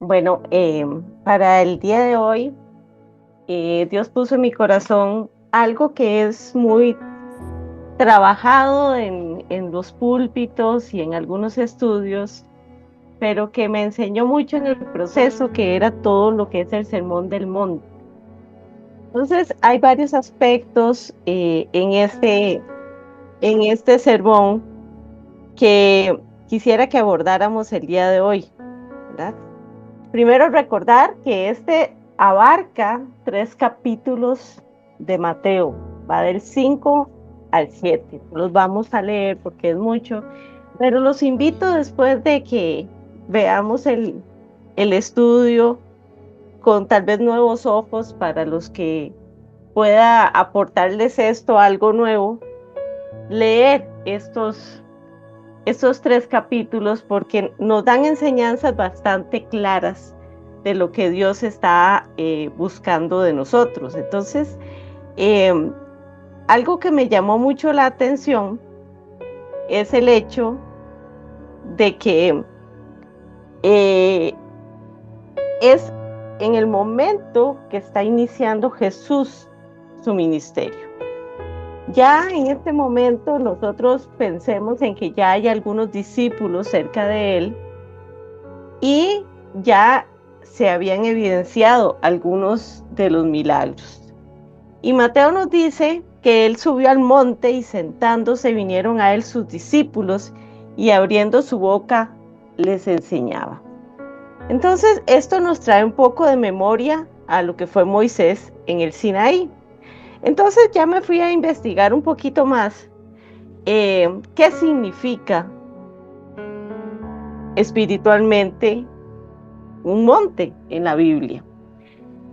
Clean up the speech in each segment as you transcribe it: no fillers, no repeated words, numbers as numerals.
Bueno, para el día de hoy, Dios puso en mi corazón algo que es muy trabajado en los púlpitos y en algunos estudios, pero que me enseñó mucho en el proceso, que era todo lo que es el Sermón del Monte. Entonces, hay varios aspectos en este sermón que quisiera que abordáramos el día de hoy, ¿verdad? Primero recordar que este abarca 3 capítulos de Mateo, va del 5 al 7. Los vamos a leer porque es mucho, pero los invito después de que veamos el estudio con tal vez nuevos ojos para los que pueda aportarles esto algo nuevo, leer estos 3 capítulos porque nos dan enseñanzas bastante claras de lo que Dios está buscando de nosotros. Entonces, eh, algo que me llamó mucho la atención es el hecho de que eh, es en el momento que está iniciando Jesús su ministerio. Ya en este momento nosotros pensemos en que ya hay algunos discípulos cerca de él y ya se habían evidenciado algunos de los milagros. Y Mateo nos dice que él subió al monte y sentándose vinieron a él sus discípulos y abriendo su boca les enseñaba. Entonces esto nos trae un poco de memoria a lo que fue Moisés en el Sinaí. Entonces ya me fui a investigar un poquito más qué significa espiritualmente un monte en la Biblia.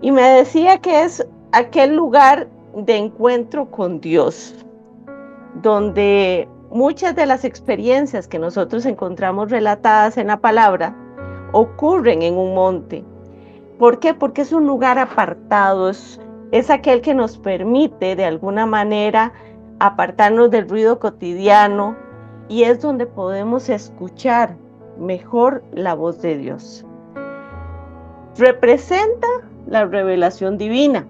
Y me decía que es aquel lugar de encuentro con Dios, donde muchas de las experiencias que nosotros encontramos relatadas en la palabra ocurren en un monte. ¿Por qué? Porque es un lugar apartado, es aquel que nos permite de alguna manera apartarnos del ruido cotidiano y es donde podemos escuchar mejor la voz de Dios. Representa la revelación divina,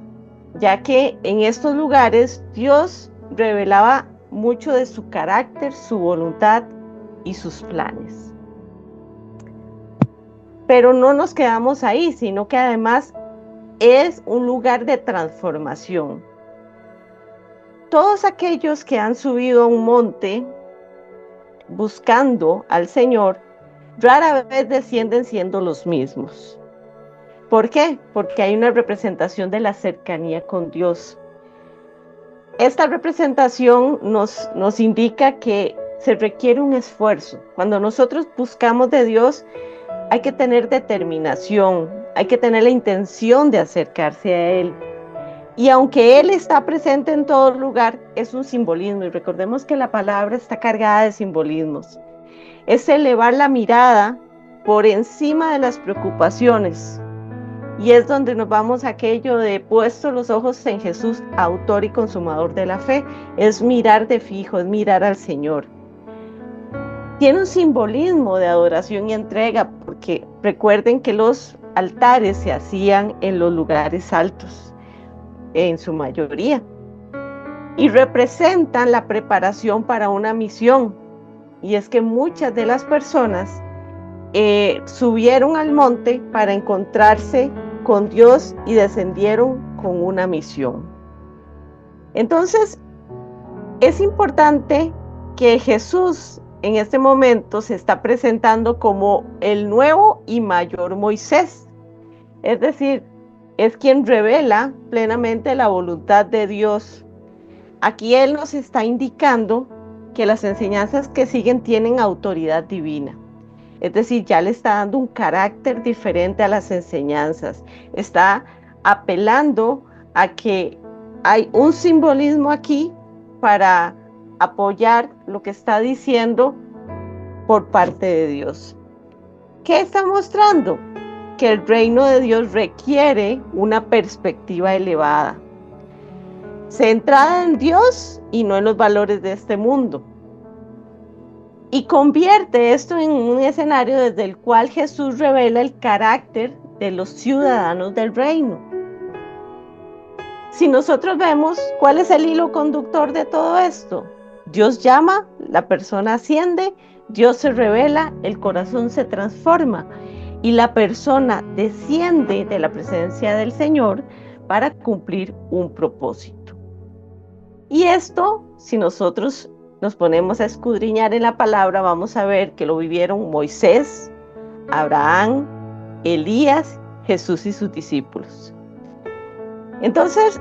ya que en estos lugares Dios revelaba mucho de su carácter, su voluntad y sus planes. Pero no nos quedamos ahí, sino que además es un lugar de transformación. Todos aquellos que han subido a un monte buscando al Señor, rara vez descienden siendo los mismos. ¿Por qué? Porque hay una representación de la cercanía con Dios. Esta representación nos indica que se requiere un esfuerzo. Cuando nosotros buscamos de Dios, hay que tener determinación, hay que tener la intención de acercarse a Él. Y aunque Él está presente en todo lugar, es un simbolismo. Y recordemos que la palabra está cargada de simbolismos. Es elevar la mirada por encima de las preocupaciones. Y es donde nos vamos a aquello de puesto los ojos en Jesús, autor y consumador de la fe. Es mirar de fijo, es mirar al Señor. Tiene un simbolismo de adoración y entrega, porque recuerden que los altares se hacían en los lugares altos, en su mayoría, y representan la preparación para una misión. Y es que muchas de las personas subieron al monte para encontrarse con Dios y descendieron con una misión. Entonces, es importante que Jesús en este momento se está presentando como el nuevo y mayor Moisés. Es decir, es quien revela plenamente la voluntad de Dios. Aquí Él nos está indicando que las enseñanzas que siguen tienen autoridad divina. Es decir, ya le está dando un carácter diferente a las enseñanzas. Está apelando a que hay un simbolismo aquí para apoyar lo que está diciendo por parte de Dios. ¿Qué está mostrando? Que el reino de Dios requiere una perspectiva elevada, centrada en Dios y no en los valores de este mundo. Y convierte esto en un escenario desde el cual Jesús revela el carácter de los ciudadanos del reino. Si nosotros vemos cuál es el hilo conductor de todo esto, Dios llama, la persona asciende, Dios se revela, el corazón se transforma y la persona desciende de la presencia del Señor para cumplir un propósito. Y esto, si nosotros nos ponemos a escudriñar en la palabra, vamos a ver que lo vivieron Moisés, Abraham, Elías, Jesús y sus discípulos. Entonces,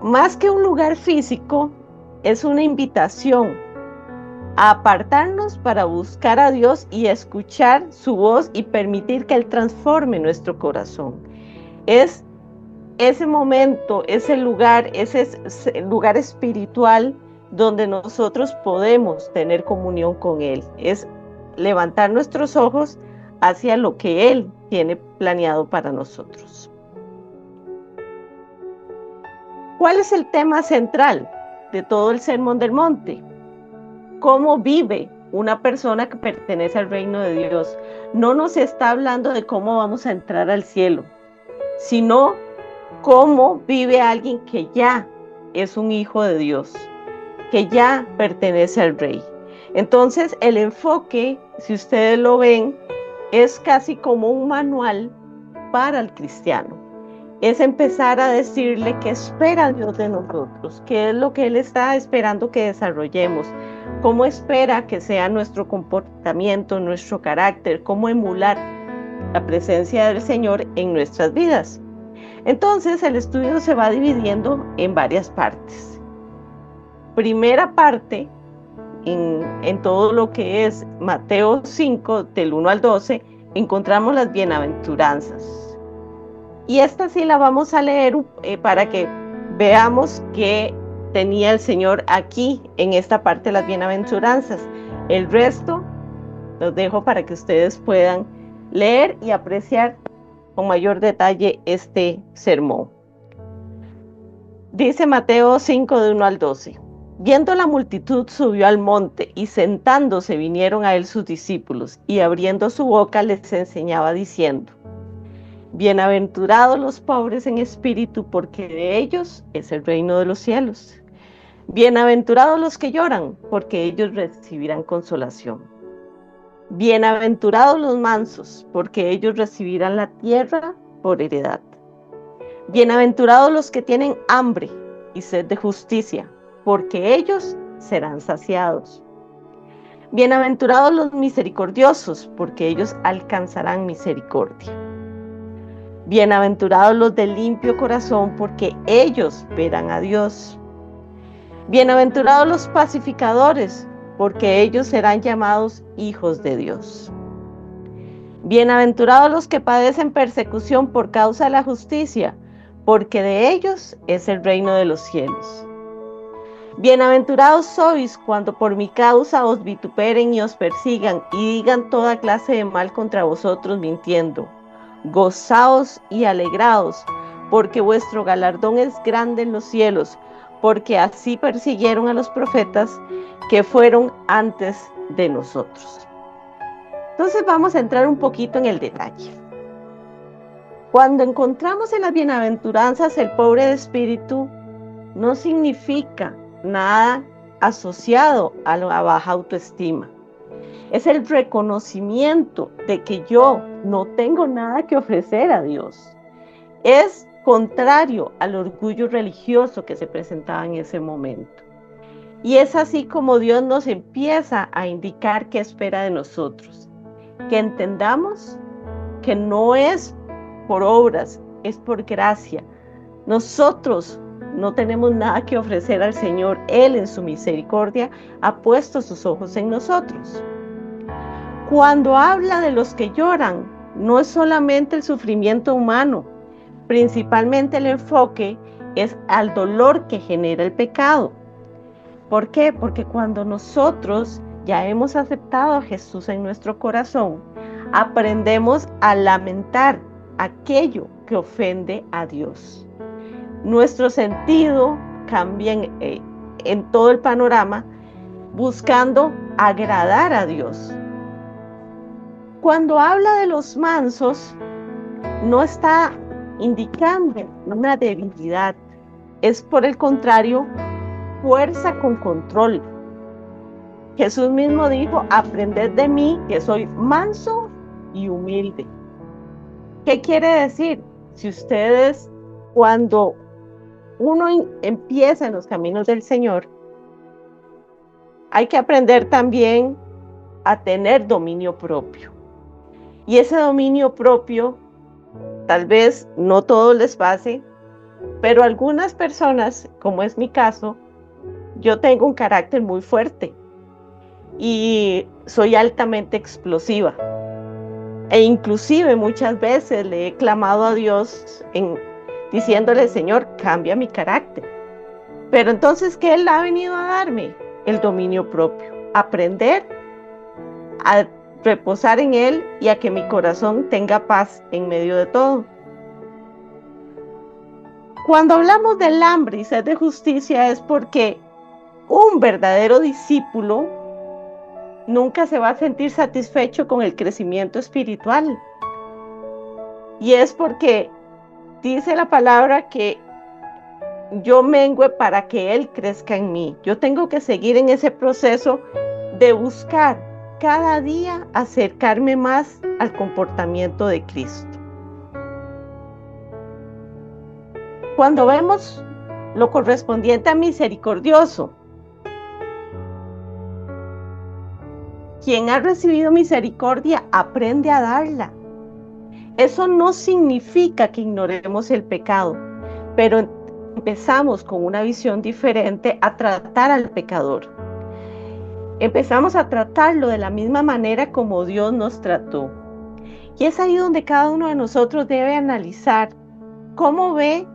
más que un lugar físico, es una invitación a apartarnos para buscar a Dios y escuchar su voz y permitir que Él transforme nuestro corazón. Es ese momento, ese lugar espiritual donde nosotros podemos tener comunión con Él. Es levantar nuestros ojos hacia lo que Él tiene planeado para nosotros. ¿Cuál es el tema central de todo el Sermón del Monte? ¿Cómo vive una persona que pertenece al reino de Dios? No nos está hablando de cómo vamos a entrar al cielo, sino cómo vive alguien que ya es un hijo de Dios, que ya pertenece al Rey. Entonces, el enfoque, si ustedes lo ven, es casi como un manual para el cristiano. Es empezar a decirle qué espera Dios de nosotros, qué es lo que Él está esperando que desarrollemos, cómo espera que sea nuestro comportamiento, nuestro carácter, cómo emular la presencia del Señor en nuestras vidas. Entonces, el estudio se va dividiendo en varias partes. Primera parte, en todo lo que es Mateo 5, del 1 al 12, encontramos las bienaventuranzas. Y esta sí la vamos a leer para que veamos qué tenía el Señor aquí en esta parte de las bienaventuranzas. El resto los dejo para que ustedes puedan leer y apreciar con mayor detalle este sermón. Dice Mateo 5, de 1 al 12. Viendo la multitud, subió al monte, y sentándose vinieron a él sus discípulos, y abriendo su boca les enseñaba diciendo: Bienaventurados los pobres en espíritu, porque de ellos es el reino de los cielos. Bienaventurados los que lloran, porque ellos recibirán consolación. Bienaventurados los mansos, porque ellos recibirán la tierra por heredad. Bienaventurados los que tienen hambre y sed de justicia, porque ellos serán saciados. Bienaventurados los misericordiosos, porque ellos alcanzarán misericordia. Bienaventurados los de limpio corazón, porque ellos verán a Dios. Bienaventurados los pacificadores, porque ellos serán llamados hijos de Dios. Bienaventurados los que padecen persecución por causa de la justicia, porque de ellos es el reino de los cielos. Bienaventurados sois cuando por mi causa os vituperen y os persigan y digan toda clase de mal contra vosotros mintiendo. Gozaos y alegraos, porque vuestro galardón es grande en los cielos, porque así persiguieron a los profetas que fueron antes de nosotros. Entonces vamos a entrar un poquito en el detalle. Cuando encontramos en las bienaventuranzas el pobre de espíritu, no significa nada asociado a la baja autoestima. Es el reconocimiento de que yo no tengo nada que ofrecer a Dios. Es contrario al orgullo religioso que se presentaba en ese momento. Y es así como Dios nos empieza a indicar qué espera de nosotros. Que entendamos que no es por obras, es por gracia. Nosotros no tenemos nada que ofrecer al Señor. Él en su misericordia ha puesto sus ojos en nosotros. Cuando habla de los que lloran, no es solamente el sufrimiento humano, principalmente el enfoque es al dolor que genera el pecado. ¿Por qué? Porque cuando nosotros ya hemos aceptado a Jesús en nuestro corazón, aprendemos a lamentar aquello que ofende a Dios. Nuestro sentido cambia en todo el panorama buscando agradar a Dios. Cuando habla de los mansos, no está indicando una debilidad, es por el contrario, fuerza con control. Jesús mismo dijo: aprended de mí, que soy manso y humilde. ¿Qué quiere decir? Si ustedes, cuando uno empieza en los caminos del Señor, hay que aprender también a tener dominio propio. Y ese dominio propio, tal vez no todos les pase, pero algunas personas, como es mi caso, yo tengo un carácter muy fuerte y soy altamente explosiva. E inclusive muchas veces le he clamado a Dios diciéndole: Señor, cambia mi carácter. Pero entonces, ¿qué Él ha venido a darme? El dominio propio. Aprender a reposar en Él y a que mi corazón tenga paz en medio de todo. Cuando hablamos del hambre y sed de justicia, es porque un verdadero discípulo nunca se va a sentir satisfecho con el crecimiento espiritual. Y es porque dice la palabra que yo mengüe para que Él crezca en mí. Yo tengo que seguir en ese proceso de buscar cada día acercarme más al comportamiento de Cristo. Cuando vemos lo correspondiente a misericordioso, quien ha recibido misericordia aprende a darla. Eso no significa que ignoremos el pecado, pero empezamos con una visión diferente a tratar al pecador. Empezamos a tratarlo de la misma manera como Dios nos trató. Y es ahí donde cada uno de nosotros debe analizar cómo ve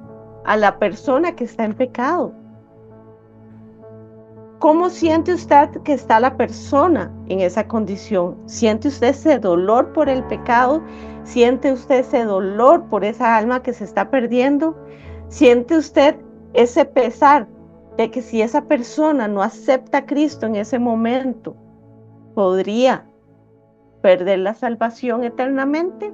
a la persona que está en pecado. ¿Cómo siente usted que está la persona en esa condición? ¿Siente usted ese dolor por el pecado? ¿Siente usted ese dolor por esa alma que se está perdiendo? ¿Siente usted ese pesar de que si esa persona no acepta a Cristo en ese momento, podría perder la salvación eternamente?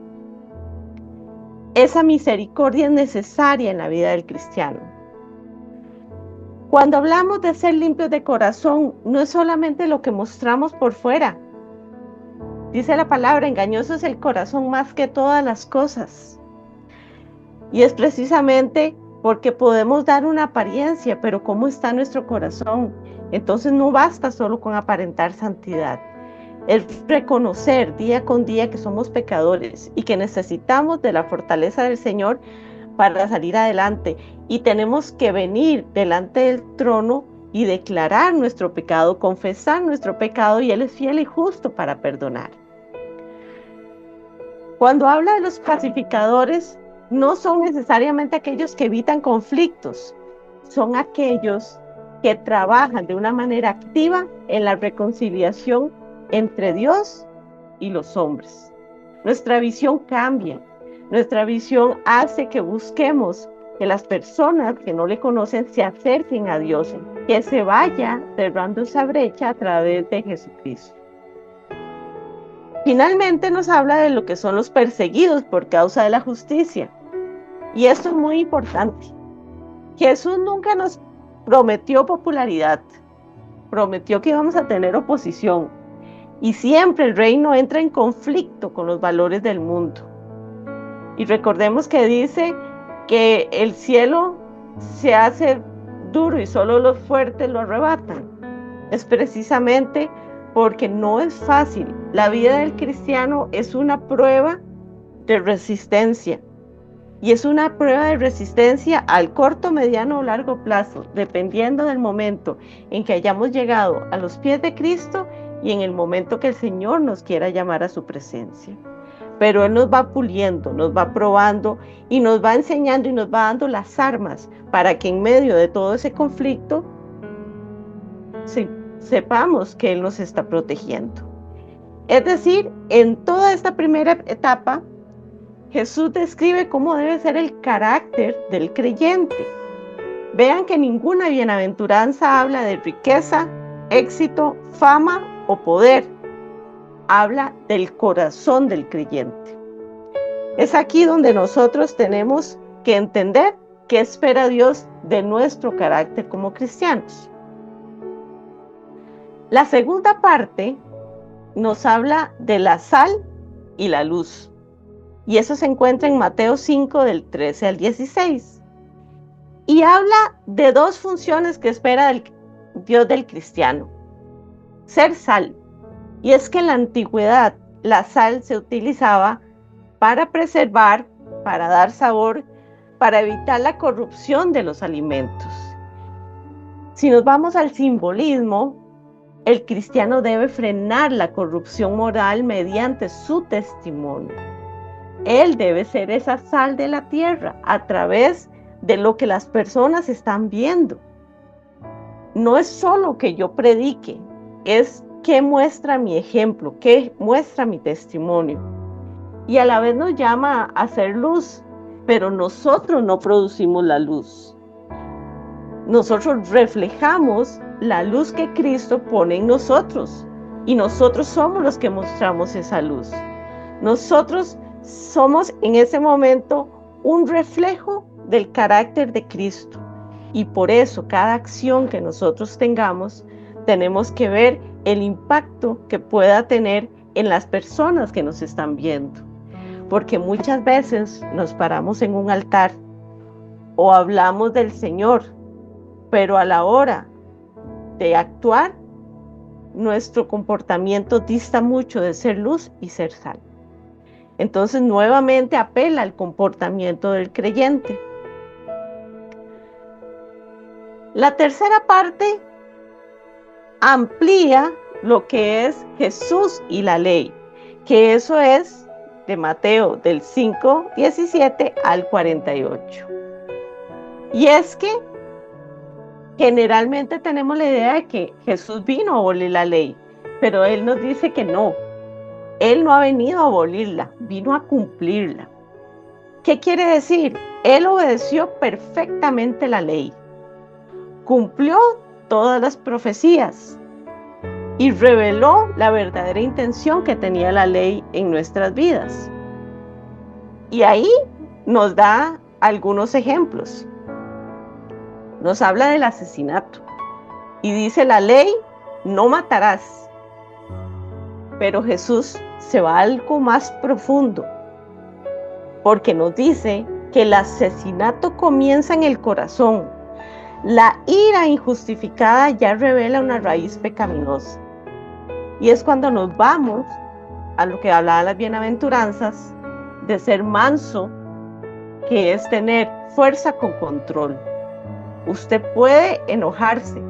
Esa misericordia es necesaria en la vida del cristiano. Cuando hablamos de ser limpios de corazón, no es solamente lo que mostramos por fuera. Dice la palabra: engañoso es el corazón más que todas las cosas. Y es precisamente porque podemos dar una apariencia, pero ¿cómo está nuestro corazón? Entonces no basta solo con aparentar santidad. Es reconocer día con día que somos pecadores y que necesitamos de la fortaleza del Señor para salir adelante. Y tenemos que venir delante del trono y declarar nuestro pecado, confesar nuestro pecado, y Él es fiel y justo para perdonar. Cuando habla de los pacificadores, no son necesariamente aquellos que evitan conflictos, son aquellos que trabajan de una manera activa en la reconciliación entre Dios y los hombres. Nuestra visión cambia, nuestra visión hace que busquemos que las personas que no le conocen se acerquen a Dios, que se vaya cerrando esa brecha a través de Jesucristo. Finalmente nos habla de lo que son los perseguidos por causa de la justicia. Y esto es muy importante. Jesús nunca nos prometió popularidad, prometió que íbamos a tener oposición. Y siempre el reino entra en conflicto con los valores del mundo. Y recordemos que dice que el cielo se hace duro y solo los fuertes lo arrebatan. Es precisamente porque no es fácil. La vida del cristiano es una prueba de resistencia. Y es una prueba de resistencia al corto, mediano o largo plazo, dependiendo del momento en que hayamos llegado a los pies de Cristo y en el momento que el Señor nos quiera llamar a su presencia. Pero Él nos va puliendo, nos va probando y nos va enseñando y nos va dando las armas para que en medio de todo ese conflicto sepamos que Él nos está protegiendo. Es decir, en toda esta primera etapa, Jesús describe cómo debe ser el carácter del creyente. Vean que ninguna bienaventuranza habla de riqueza, éxito, fama o poder. Habla del corazón del creyente. Es aquí donde nosotros tenemos que entender qué espera Dios de nuestro carácter como cristianos. La segunda parte nos habla de la sal y la luz. Y eso se encuentra en Mateo 5, del 13 al 16. Y habla de dos funciones que espera Dios del cristiano. Ser sal. Y es que en la antigüedad la sal se utilizaba para preservar, para dar sabor, para evitar la corrupción de los alimentos. Si nos vamos al simbolismo, el cristiano debe frenar la corrupción moral mediante su testimonio. Él debe ser esa sal de la tierra a través de lo que las personas están viendo. No es solo que yo predique, es qué muestra mi ejemplo, qué muestra mi testimonio. Y a la vez nos llama a hacer luz, pero nosotros no producimos la luz. Nosotros reflejamos la luz que Cristo pone en nosotros y nosotros somos los que mostramos esa luz. Nosotros somos en ese momento un reflejo del carácter de Cristo y por eso cada acción que nosotros tengamos tenemos que ver el impacto que pueda tener en las personas que nos están viendo, porque muchas veces nos paramos en un altar o hablamos del Señor, pero a la hora de actuar, nuestro comportamiento dista mucho de ser luz y ser sal. Entonces, nuevamente apela al comportamiento del creyente. La tercera parte amplía lo que es Jesús y la ley, que eso es de Mateo del 5:17 al 48. Y es que generalmente tenemos la idea de que Jesús vino a abolir la ley, pero Él nos dice que no. Él no ha venido a abolirla, vino a cumplirla. ¿Qué quiere decir? Él obedeció perfectamente la ley, cumplió todas las profecías y reveló la verdadera intención que tenía la ley en nuestras vidas. Y ahí nos da algunos ejemplos. Nos habla del asesinato y dice la ley, no matarás. Pero Jesús se va a algo más profundo, porque nos dice que el asesinato comienza en el corazón. La ira injustificada ya revela una raíz pecaminosa. Y es cuando nos vamos a lo que hablaban las bienaventuranzas, de ser manso, que es tener fuerza con control. Usted puede enojarse,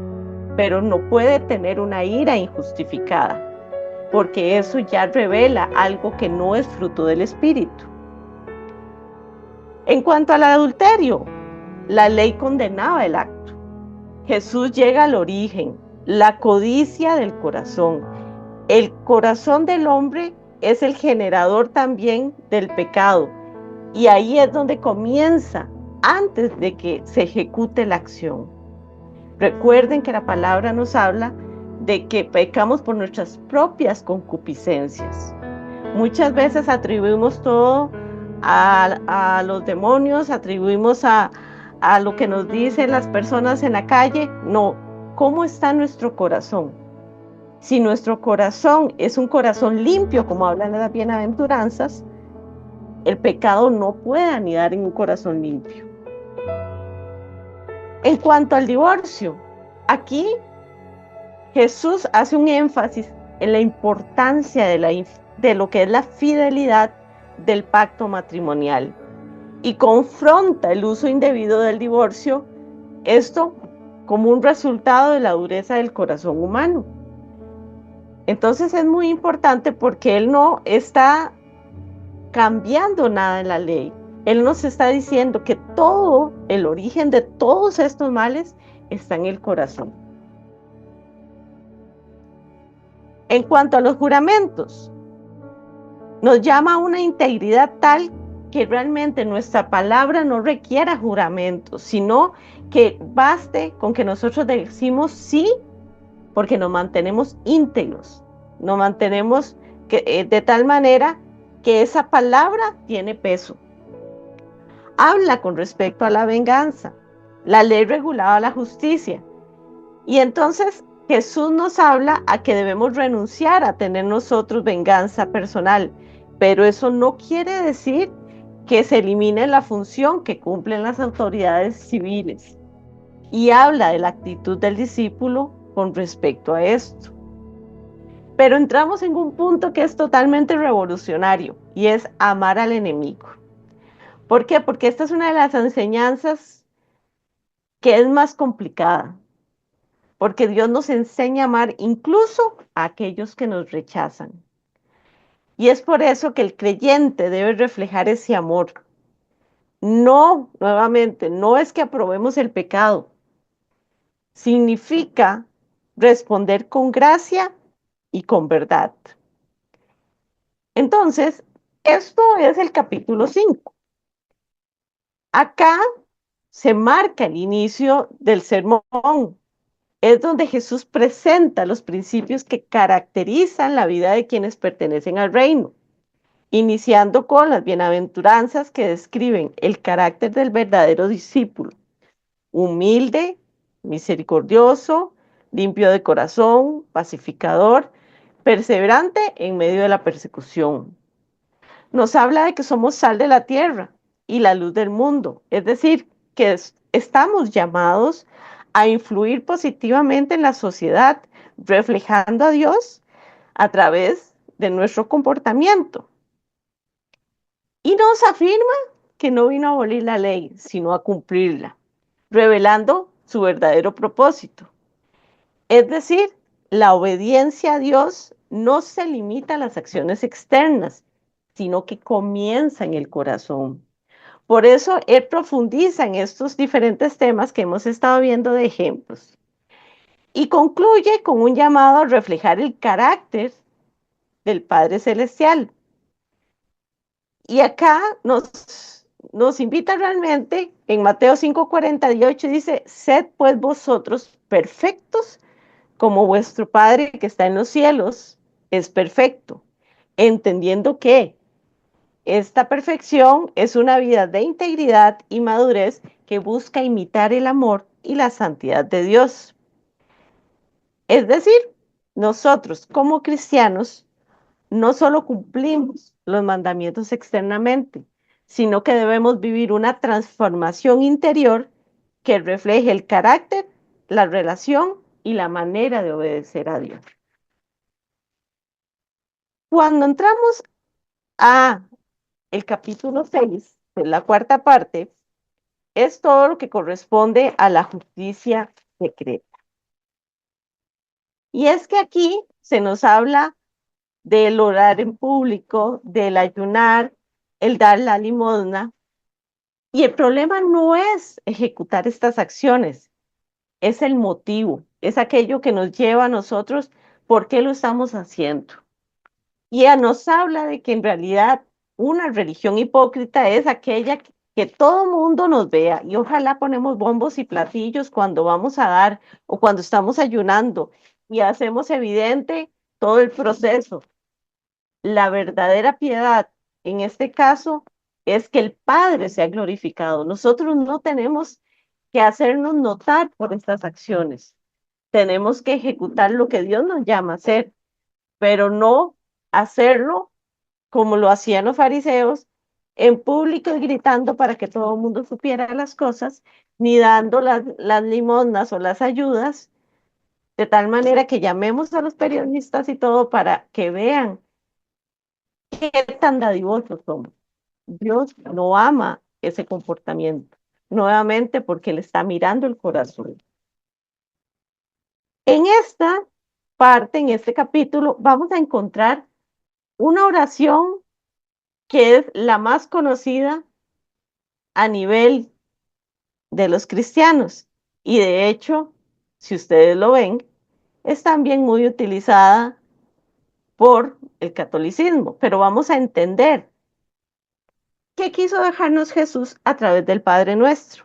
pero no puede tener una ira injustificada, porque eso ya revela algo que no es fruto del Espíritu. En cuanto al adulterio, la ley condenaba el acto. Jesús llega al origen, la codicia del corazón. El corazón del hombre es el generador también del pecado, y ahí es donde comienza, antes de que se ejecute la acción. Recuerden que la palabra nos habla de que pecamos por nuestras propias concupiscencias. Muchas veces atribuimos todo a los demonios, atribuimos a lo que nos dicen las personas en la calle. No, ¿cómo está nuestro corazón? Si nuestro corazón es un corazón limpio, como hablan las bienaventuranzas, el pecado no puede anidar en un corazón limpio. En cuanto al divorcio, aquí Jesús hace un énfasis en la importancia de lo que es la fidelidad del pacto matrimonial y confronta el uso indebido del divorcio, esto como un resultado de la dureza del corazón humano. Entonces es muy importante porque Él no está cambiando nada en la ley. Él nos está diciendo que todo el origen de todos estos males está en el corazón. En cuanto a los juramentos, nos llama a una integridad tal que realmente nuestra palabra no requiera juramentos, sino que baste con que nosotros decimos sí, porque nos mantenemos íntegros, nos mantenemos de tal manera que esa palabra tiene peso. Habla con respecto a la venganza. La ley regulaba la justicia. Y entonces Jesús nos habla a que debemos renunciar a tener nosotros venganza personal, pero eso no quiere decir que se elimine la función que cumplen las autoridades civiles. Y habla de la actitud del discípulo con respecto a esto. Pero entramos en un punto que es totalmente revolucionario y es amar al enemigo. ¿Por qué? Porque esta es una de las enseñanzas que es más complicada. Porque Dios nos enseña a amar incluso a aquellos que nos rechazan. Y es por eso que el creyente debe reflejar ese amor. No, nuevamente, no es que aprobemos el pecado. Significa responder con gracia y con verdad. Entonces, esto es el capítulo 5. Acá se marca el inicio del sermón. Es donde Jesús presenta los principios que caracterizan la vida de quienes pertenecen al reino, iniciando con las bienaventuranzas que describen el carácter del verdadero discípulo: humilde, misericordioso, limpio de corazón, pacificador, perseverante en medio de la persecución. Nos habla de que somos sal de la tierra y la luz del mundo, es decir, que estamos llamados a influir positivamente en la sociedad, reflejando a Dios a través de nuestro comportamiento. Y nos afirma que no vino a abolir la ley, sino a cumplirla, revelando su verdadero propósito. Es decir, la obediencia a Dios no se limita a las acciones externas, sino que comienza en el corazón. Por eso él profundiza en estos diferentes temas que hemos estado viendo de ejemplos. Y concluye con un llamado a reflejar el carácter del Padre Celestial. Y acá nos invita realmente, en Mateo 5:48 dice: sed pues vosotros perfectos, como vuestro Padre que está en los cielos es perfecto, entendiendo que esta perfección es una vida de integridad y madurez que busca imitar el amor y la santidad de Dios. Es decir, nosotros como cristianos no solo cumplimos los mandamientos externamente, sino que debemos vivir una transformación interior que refleje el carácter, la relación y la manera de obedecer a Dios. Cuando entramos a el capítulo 6, de la cuarta parte, es todo lo que corresponde a la justicia secreta. Y es que aquí se nos habla del orar en público, del ayunar, el dar la limosna. Y el problema no es ejecutar estas acciones, es el motivo, es aquello que nos lleva a nosotros, ¿por qué lo estamos haciendo? Y ella nos habla de que en realidad una religión hipócrita es aquella que todo mundo nos vea, y ojalá ponemos bombos y platillos cuando vamos a dar o cuando estamos ayunando y hacemos evidente todo el proceso. La verdadera piedad en este caso es que el Padre sea glorificado. Nosotros no tenemos que hacernos notar por estas acciones. Tenemos que ejecutar lo que Dios nos llama a hacer, pero no hacerlo como lo hacían los fariseos, en público y gritando para que todo el mundo supiera las cosas, ni dando las limosnas o las ayudas, de tal manera que llamemos a los periodistas y todo para que vean qué tan dadivosos somos. Dios no ama ese comportamiento, nuevamente porque le está mirando el corazón. En esta parte, en este capítulo, vamos a encontrar una oración que es la más conocida a nivel de los cristianos. Y de hecho, si ustedes lo ven, es también muy utilizada por el catolicismo. Pero vamos a entender qué quiso dejarnos Jesús a través del Padre Nuestro.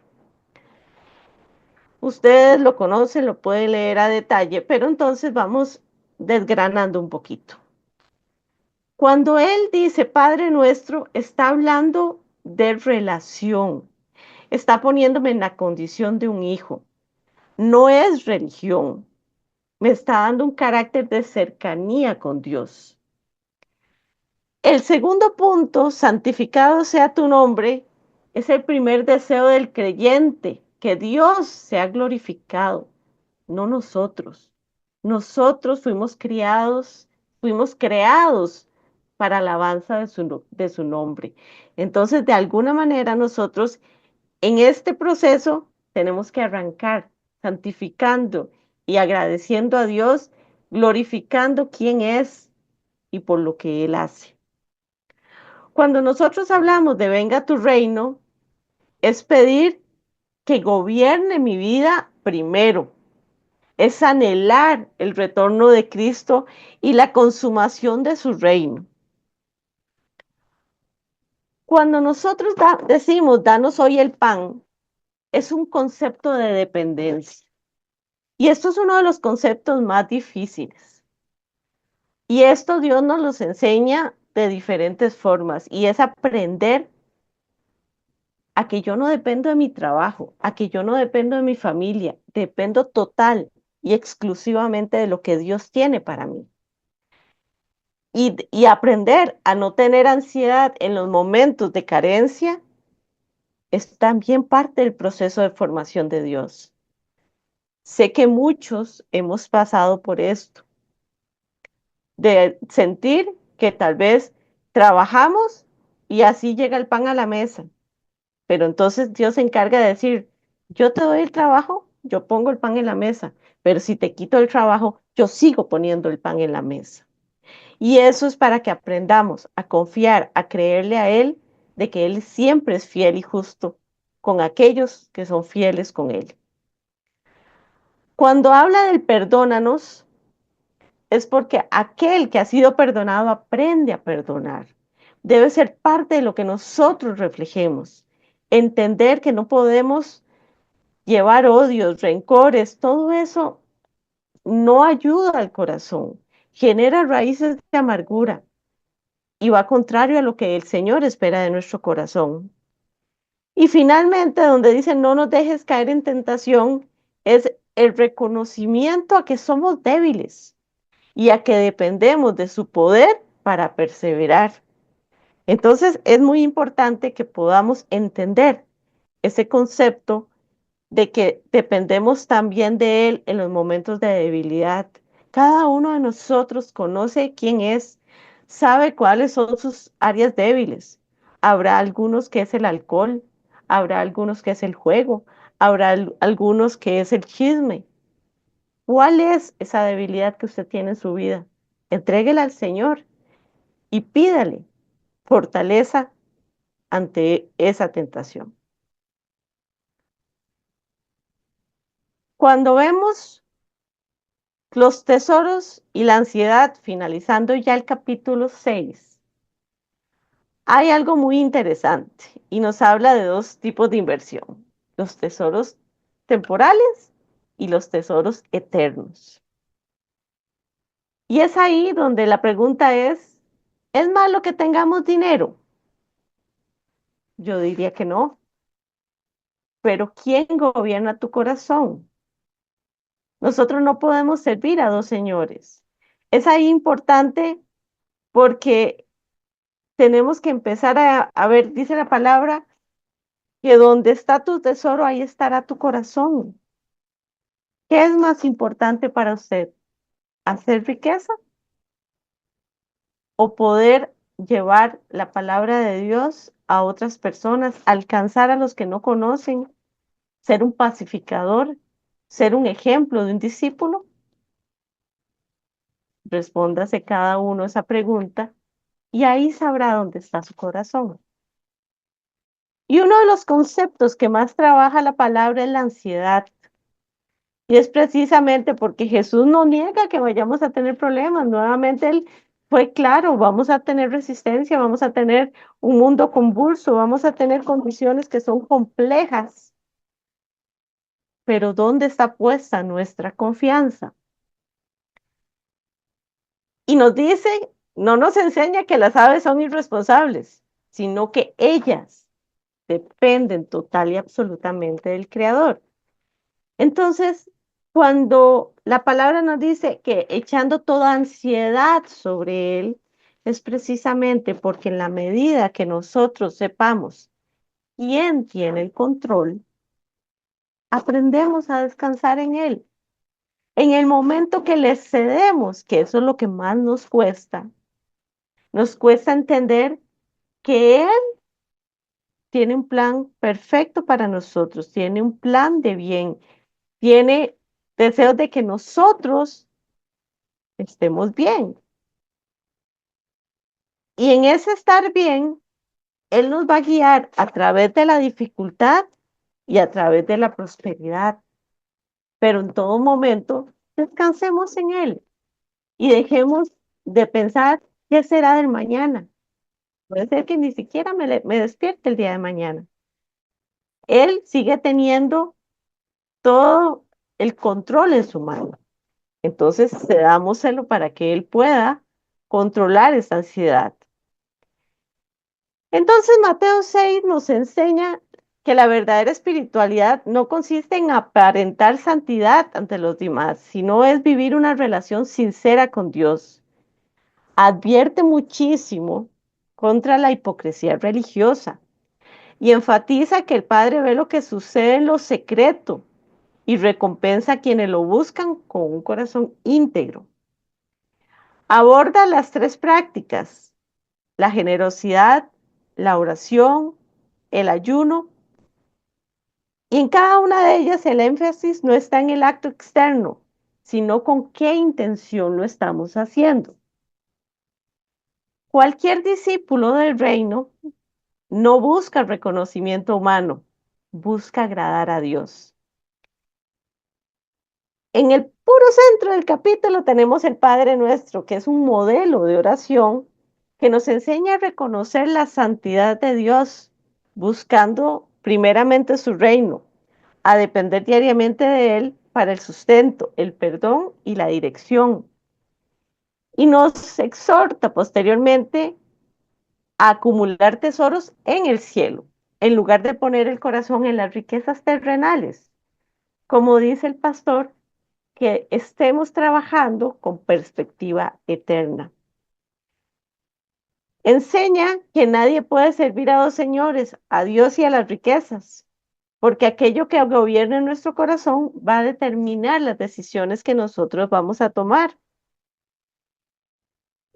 Ustedes lo conocen, lo pueden leer a detalle, pero entonces vamos desgranando un poquito. Cuando él dice Padre nuestro, está hablando de relación, está poniéndome en la condición de un hijo. No es religión, me está dando un carácter de cercanía con Dios. El segundo punto, santificado sea tu nombre, es el primer deseo del creyente, que Dios sea glorificado, no nosotros. Nosotros fuimos creados para alabanza de su nombre. Entonces, de alguna manera, nosotros en este proceso tenemos que arrancar santificando y agradeciendo a Dios, glorificando quién es y por lo que Él hace. Cuando nosotros hablamos de venga tu reino, es pedir que gobierne mi vida primero, es anhelar el retorno de Cristo y la consumación de su reino. Cuando nosotros decimos, danos hoy el pan, es un concepto de dependencia. Y esto es uno de los conceptos más difíciles. Y esto Dios nos los enseña de diferentes formas y es aprender a que yo no dependo de mi trabajo, a que yo no dependo de mi familia, dependo total y exclusivamente de lo que Dios tiene para mí. Y aprender a no tener ansiedad en los momentos de carencia es también parte del proceso de formación de Dios. Sé que muchos hemos pasado por esto, de sentir que tal vez trabajamos y así llega el pan a la mesa, pero entonces Dios se encarga de decir, yo te doy el trabajo, yo pongo el pan en la mesa, pero si te quito el trabajo, yo sigo poniendo el pan en la mesa. Y eso es para que aprendamos a confiar, a creerle a Él, de que Él siempre es fiel y justo con aquellos que son fieles con Él. Cuando habla del perdónanos, es porque aquel que ha sido perdonado aprende a perdonar. Debe ser parte de lo que nosotros reflejemos. Entender que no podemos llevar odios, rencores, todo eso no ayuda al corazón, genera raíces de amargura y va contrario a lo que el Señor espera de nuestro corazón. Y finalmente, donde dice no nos dejes caer en tentación, es el reconocimiento a que somos débiles y a que dependemos de su poder para perseverar. Entonces, es muy importante que podamos entender ese concepto de que dependemos también de Él en los momentos de debilidad. Cada uno de nosotros conoce quién es, sabe cuáles son sus áreas débiles. Habrá algunos que es el alcohol, habrá algunos que es el juego, habrá algunos que es el chisme. ¿Cuál es esa debilidad que usted tiene en su vida? Entréguela al Señor y pídale fortaleza ante esa tentación. Cuando vemos los tesoros y la ansiedad, finalizando ya el capítulo 6, hay algo muy interesante y nos habla de dos tipos de inversión, los tesoros temporales y los tesoros eternos. Y es ahí donde la pregunta ¿es malo que tengamos dinero? Yo diría que no, pero ¿quién gobierna tu corazón? Nosotros no podemos servir a dos señores. Es ahí importante porque tenemos que empezar a ver, dice la palabra, que donde está tu tesoro, ahí estará tu corazón. ¿Qué es más importante para usted? ¿Hacer riqueza o poder llevar la palabra de Dios a otras personas, alcanzar a los que no conocen, ser un pacificador, ser un ejemplo de un discípulo? Respóndase cada uno esa pregunta y ahí sabrá dónde está su corazón. Y uno de los conceptos que más trabaja la palabra es la ansiedad. Y es precisamente porque Jesús no niega que vayamos a tener problemas. Nuevamente Él fue claro, vamos a tener resistencia, vamos a tener un mundo convulso, vamos a tener condiciones que son complejas. pero ¿dónde está puesta nuestra confianza? Y nos dice, no nos enseña que las aves son irresponsables, sino que ellas dependen total y absolutamente del Creador. Entonces, cuando la palabra nos dice que echando toda ansiedad sobre Él, es precisamente porque en la medida que nosotros sepamos quién tiene el control, aprendemos a descansar en Él. En el momento que le cedemos, que eso es lo que más nos cuesta entender que Él tiene un plan perfecto para nosotros, tiene un plan de bien, tiene deseos de que nosotros estemos bien. Y en ese estar bien, Él nos va a guiar a través de la dificultad y a través de la prosperidad. Pero en todo momento, descansemos en Él y dejemos de pensar qué será del mañana. Puede ser que ni siquiera me despierte el día de mañana. Él sigue teniendo todo el control en su mano. Entonces, cedámoselo para que Él pueda controlar esa ansiedad. Entonces, Mateo 6 nos enseña que la verdadera espiritualidad no consiste en aparentar santidad ante los demás, sino es vivir una relación sincera con Dios. Advierte muchísimo contra la hipocresía religiosa y enfatiza que el Padre ve lo que sucede en lo secreto y recompensa a quienes lo buscan con un corazón íntegro. Aborda las tres prácticas: la generosidad, la oración, el ayuno, y en cada una de ellas el énfasis no está en el acto externo, sino con qué intención lo estamos haciendo. Cualquier discípulo del reino no busca reconocimiento humano, busca agradar a Dios. En el puro centro del capítulo tenemos el Padre Nuestro, que es un modelo de oración que nos enseña a reconocer la santidad de Dios, buscando primeramente su reino, a depender diariamente de Él para el sustento, el perdón y la dirección. Y nos exhorta posteriormente a acumular tesoros en el cielo, en lugar de poner el corazón en las riquezas terrenales. Como dice el pastor, que estemos trabajando con perspectiva eterna. Enseña que nadie puede servir a dos señores, a Dios y a las riquezas, porque aquello que gobierna en nuestro corazón va a determinar las decisiones que nosotros vamos a tomar.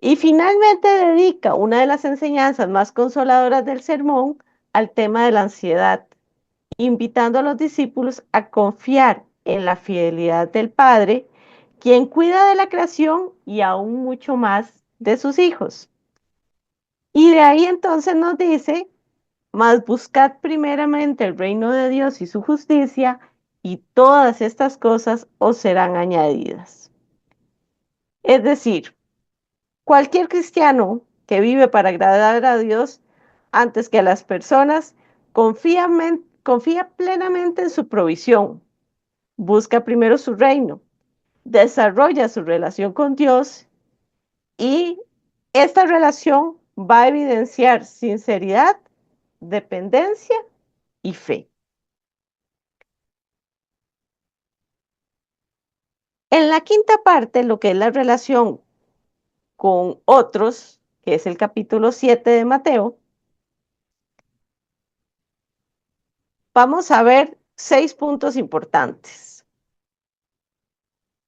Y finalmente dedica una de las enseñanzas más consoladoras del sermón al tema de la ansiedad, invitando a los discípulos a confiar en la fidelidad del Padre, quien cuida de la creación y aún mucho más de sus hijos. Y de ahí entonces nos dice: mas buscad primeramente el reino de Dios y su justicia, y todas estas cosas os serán añadidas. Es decir, cualquier cristiano que vive para agradar a Dios antes que a las personas, confía plenamente en su provisión, busca primero su reino, desarrolla su relación con Dios, y esta relación va a evidenciar sinceridad, dependencia y fe. En la quinta parte, lo que es la relación con otros, que es el capítulo 7 de Mateo, vamos a ver 6 puntos importantes.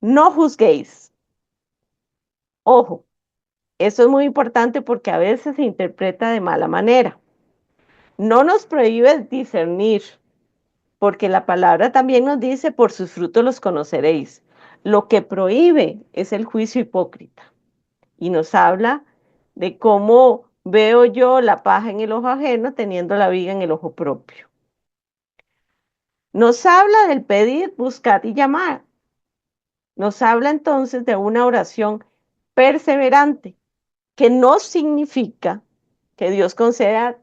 No juzguéis. Ojo, eso es muy importante porque a veces se interpreta de mala manera. No nos prohíbe discernir, porque la palabra también nos dice: por sus frutos los conoceréis. Lo que prohíbe es el juicio hipócrita y nos habla de cómo veo yo la paja en el ojo ajeno teniendo la viga en el ojo propio. Nos habla del pedir, buscar y llamar. Nos habla entonces de una oración perseverante, que no significa que Dios conceda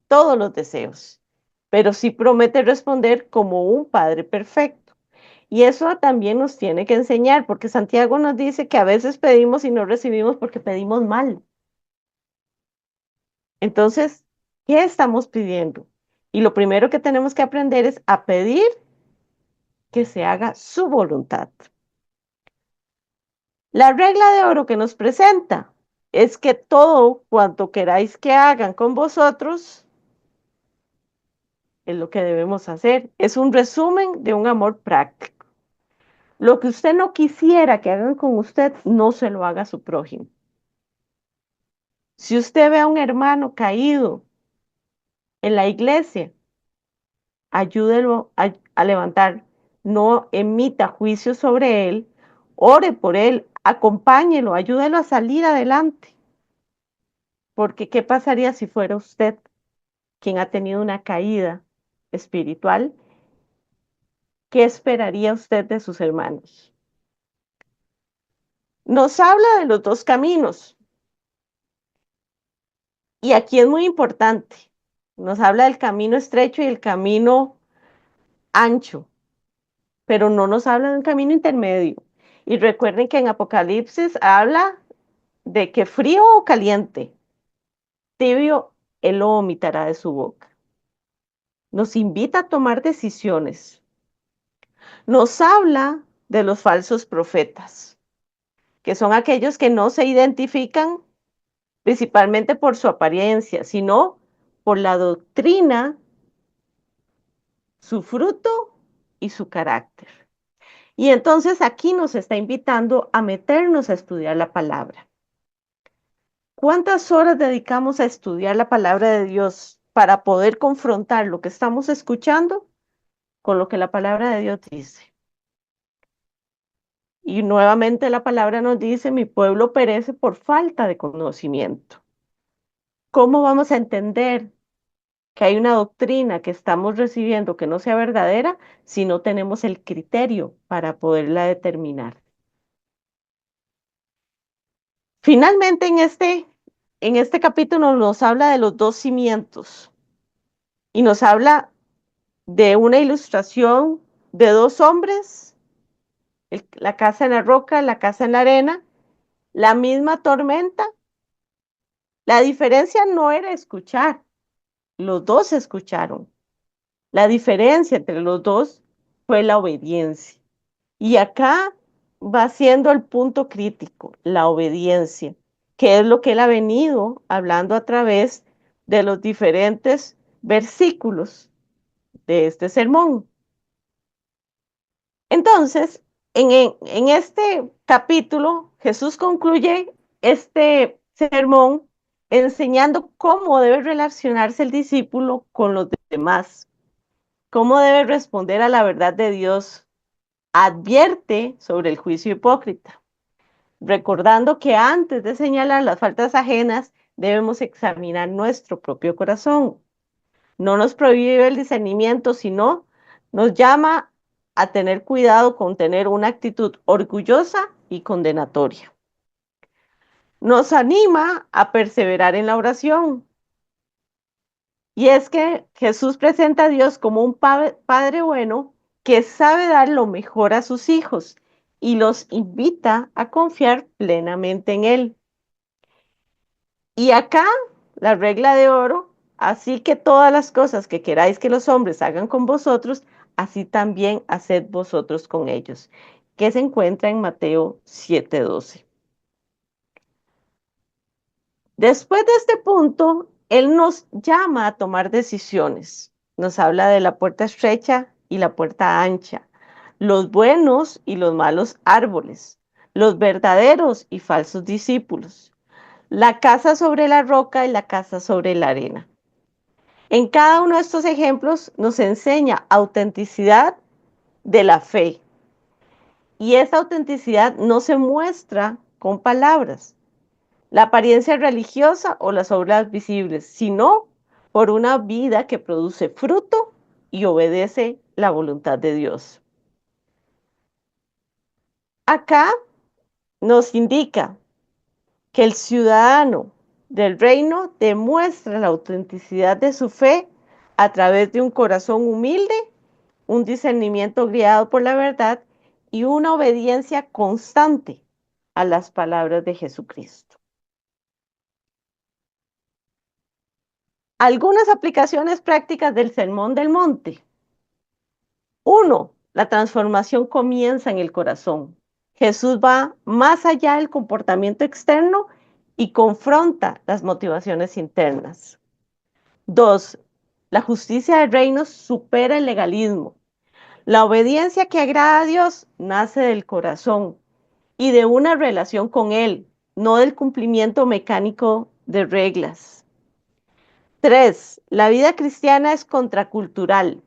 todos los deseos, pero sí promete responder como un Padre perfecto. Y eso también nos tiene que enseñar, porque Santiago nos dice que a veces pedimos y no recibimos porque pedimos mal. Entonces, ¿qué estamos pidiendo? Y lo primero que tenemos que aprender es a pedir que se haga su voluntad. La regla de oro que nos presenta es que todo cuanto queráis que hagan con vosotros es lo que debemos hacer. Es un resumen de un amor práctico. Lo que usted no quisiera que hagan con usted, no se lo haga a su prójimo. Si usted ve a un hermano caído en la iglesia, ayúdelo a levantar, no emita juicio sobre él, ore por él, acompáñelo, ayúdelo a salir adelante. Porque ¿qué pasaría si fuera usted quien ha tenido una caída espiritual? ¿Qué esperaría usted de sus hermanos? Nos habla de los dos caminos. Y aquí es muy importante. Nos habla del camino estrecho y el camino ancho, pero no nos habla de un camino intermedio. Y recuerden que en Apocalipsis habla de que frío o caliente, tibio, él lo vomitará de su boca. Nos invita a tomar decisiones. Nos habla de los falsos profetas, que son aquellos que no se identifican principalmente por su apariencia, sino por la doctrina, su fruto y su carácter. Y entonces aquí nos está invitando a meternos a estudiar la palabra. ¿Cuántas horas dedicamos a estudiar la palabra de Dios para poder confrontar lo que estamos escuchando con lo que la palabra de Dios dice? Y nuevamente la palabra nos dice, mi pueblo perece por falta de conocimiento. ¿Cómo vamos a entender que hay una doctrina que estamos recibiendo que no sea verdadera si no tenemos el criterio para poderla determinar? Finalmente, en este capítulo nos habla de los dos cimientos y nos habla de una ilustración de dos hombres, la casa en la roca, la casa en la arena, la misma tormenta. La diferencia no era escuchar, los dos escucharon. La diferencia entre los dos fue la obediencia. Y acá va siendo el punto crítico, la obediencia, que es lo que él ha venido hablando a través de los diferentes versículos de este sermón. Entonces, en este capítulo, Jesús concluye este sermón enseñando cómo debe relacionarse el discípulo con los demás, cómo debe responder a la verdad de Dios. Advierte sobre el juicio hipócrita, recordando que antes de señalar las faltas ajenas, debemos examinar nuestro propio corazón. No nos prohíbe el discernimiento, sino nos llama a tener cuidado con tener una actitud orgullosa y condenatoria. Nos anima a perseverar en la oración. Y es que Jesús presenta a Dios como un padre bueno que sabe dar lo mejor a sus hijos y los invita a confiar plenamente en Él. Y acá la regla de oro, así que todas las cosas que queráis que los hombres hagan con vosotros, así también haced vosotros con ellos, que se encuentra en Mateo 7:12. Después de este punto, Él nos llama a tomar decisiones. Nos habla de la puerta estrecha y la puerta ancha, los buenos y los malos árboles, los verdaderos y falsos discípulos, la casa sobre la roca y la casa sobre la arena. En cada uno de estos ejemplos nos enseña autenticidad de la fe. Y esa autenticidad no se muestra con palabras, la apariencia religiosa o las obras visibles, sino por una vida que produce fruto y obedece la voluntad de Dios. Acá nos indica que el ciudadano del reino demuestra la autenticidad de su fe a través de un corazón humilde un discernimiento guiado por la verdad y una obediencia constante a las palabras de Jesucristo. Algunas aplicaciones prácticas del Sermón del Monte. 1. La transformación comienza en el corazón. Jesús va más allá del comportamiento externo y confronta las motivaciones internas. 2. La justicia del reino supera el legalismo. La obediencia que agrada a Dios nace del corazón y de una relación con Él, no del cumplimiento mecánico de reglas. 3. La vida cristiana es contracultural.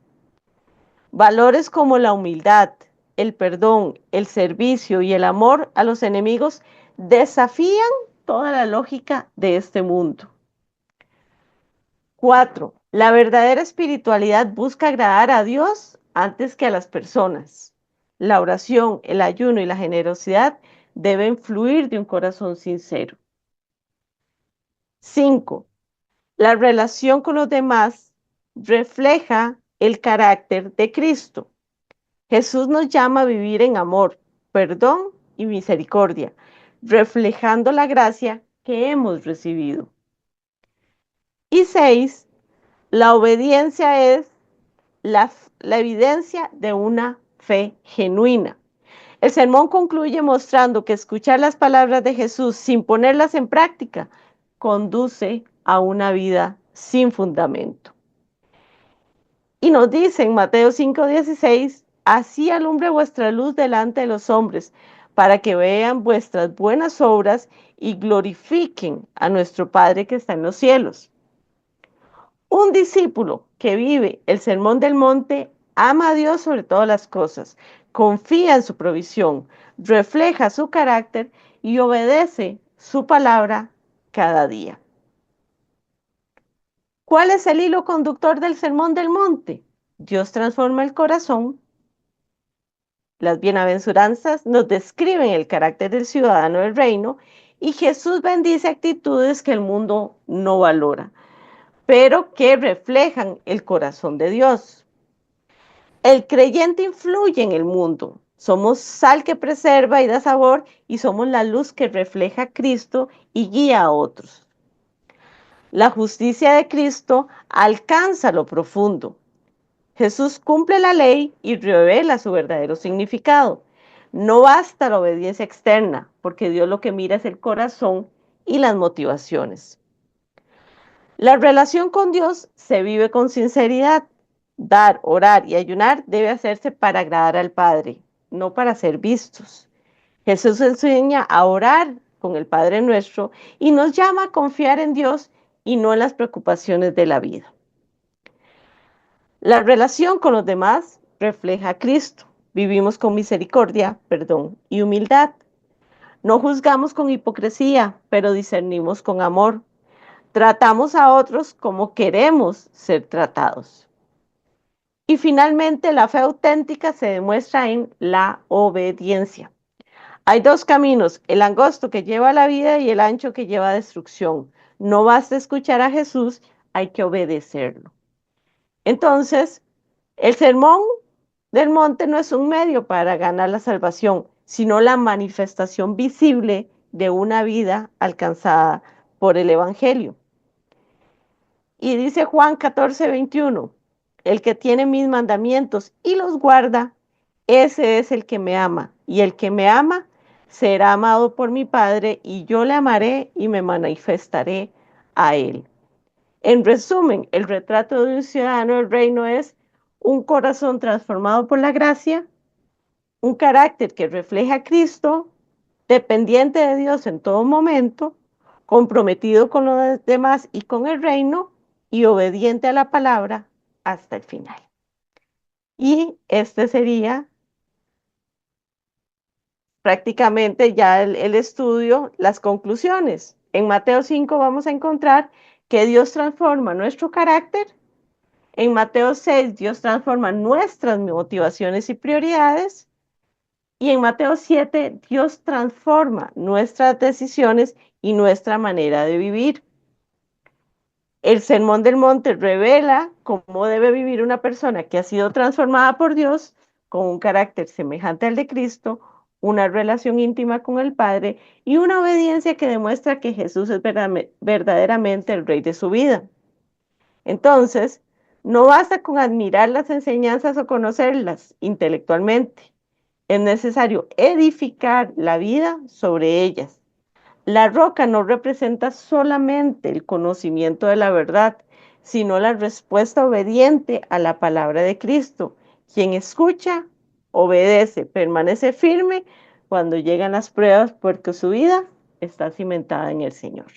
Valores como la humildad, el perdón, el servicio y el amor a los enemigos desafían toda la lógica de este mundo. 4. La verdadera espiritualidad busca agradar a Dios antes que a las personas. La oración, el ayuno y la generosidad deben fluir de un corazón sincero. 5. La relación con los demás refleja el carácter de Cristo. Jesús nos llama a vivir en amor, perdón y misericordia, reflejando la gracia que hemos recibido. Y 6. La obediencia es la evidencia de una fe genuina. El sermón concluye mostrando que escuchar las palabras de Jesús sin ponerlas en práctica conduce a una vida sin fundamento. Y nos dice en Mateo 5:16, así alumbre vuestra luz delante de los hombres, para que vean vuestras buenas obras y glorifiquen a nuestro Padre que está en los cielos. Un discípulo que vive el sermón del monte ama a Dios sobre todas las cosas, confía en su provisión, refleja su carácter y obedece su palabra cada día. ¿Cuál es el hilo conductor del sermón del monte? Dios transforma el corazón. Las bienaventuranzas nos describen el carácter del ciudadano del reino y Jesús bendice actitudes que el mundo no valora, pero que reflejan el corazón de Dios. El creyente influye en el mundo. Somos sal que preserva y da sabor y somos la luz que refleja a Cristo y guía a otros. La justicia de Cristo alcanza lo profundo. Jesús cumple la ley y revela su verdadero significado. No basta la obediencia externa, porque Dios lo que mira es el corazón y las motivaciones. La relación con Dios se vive con sinceridad. Dar, orar y ayunar debe hacerse para agradar al Padre, no para ser vistos. Jesús enseña a orar con el Padre nuestro y nos llama a confiar en Dios y no en las preocupaciones de la vida. La relación con los demás refleja a Cristo. Vivimos con misericordia, perdón y humildad. No juzgamos con hipocresía, pero discernimos con amor. Tratamos a otros como queremos ser tratados. Y finalmente, la fe auténtica se demuestra en la obediencia. Hay dos caminos, el angosto que lleva a la vida y el ancho que lleva a destrucción. No basta escuchar a Jesús, hay que obedecerlo. Entonces, el sermón del monte no es un medio para ganar la salvación, sino la manifestación visible de una vida alcanzada por el Evangelio. Y dice Juan 14:21, el que tiene mis mandamientos y los guarda, ese es el que me ama. Y el que me ama será amado por mi Padre, y yo le amaré y me manifestaré a él. En resumen, el retrato de un ciudadano del reino es un corazón transformado por la gracia, un carácter que refleja a Cristo, dependiente de Dios en todo momento, comprometido con los demás y con el reino, y obediente a la palabra hasta el final. Y este sería prácticamente ya el estudio, las conclusiones. En Mateo 5 vamos a encontrar que Dios transforma nuestro carácter. En Mateo 6, Dios transforma nuestras motivaciones y prioridades. Y en Mateo 7, Dios transforma nuestras decisiones y nuestra manera de vivir. El Sermón del Monte revela cómo debe vivir una persona que ha sido transformada por Dios con un carácter semejante al de Cristo, una relación íntima con el Padre y una obediencia que demuestra que Jesús es verdaderamente el Rey de su vida. Entonces, no basta con admirar las enseñanzas o conocerlas intelectualmente. Es necesario edificar la vida sobre ellas. La roca no representa solamente el conocimiento de la verdad, sino la respuesta obediente a la palabra de Cristo. Quien escucha, obedece, permanece firme cuando llegan las pruebas porque su vida está cimentada en el Señor.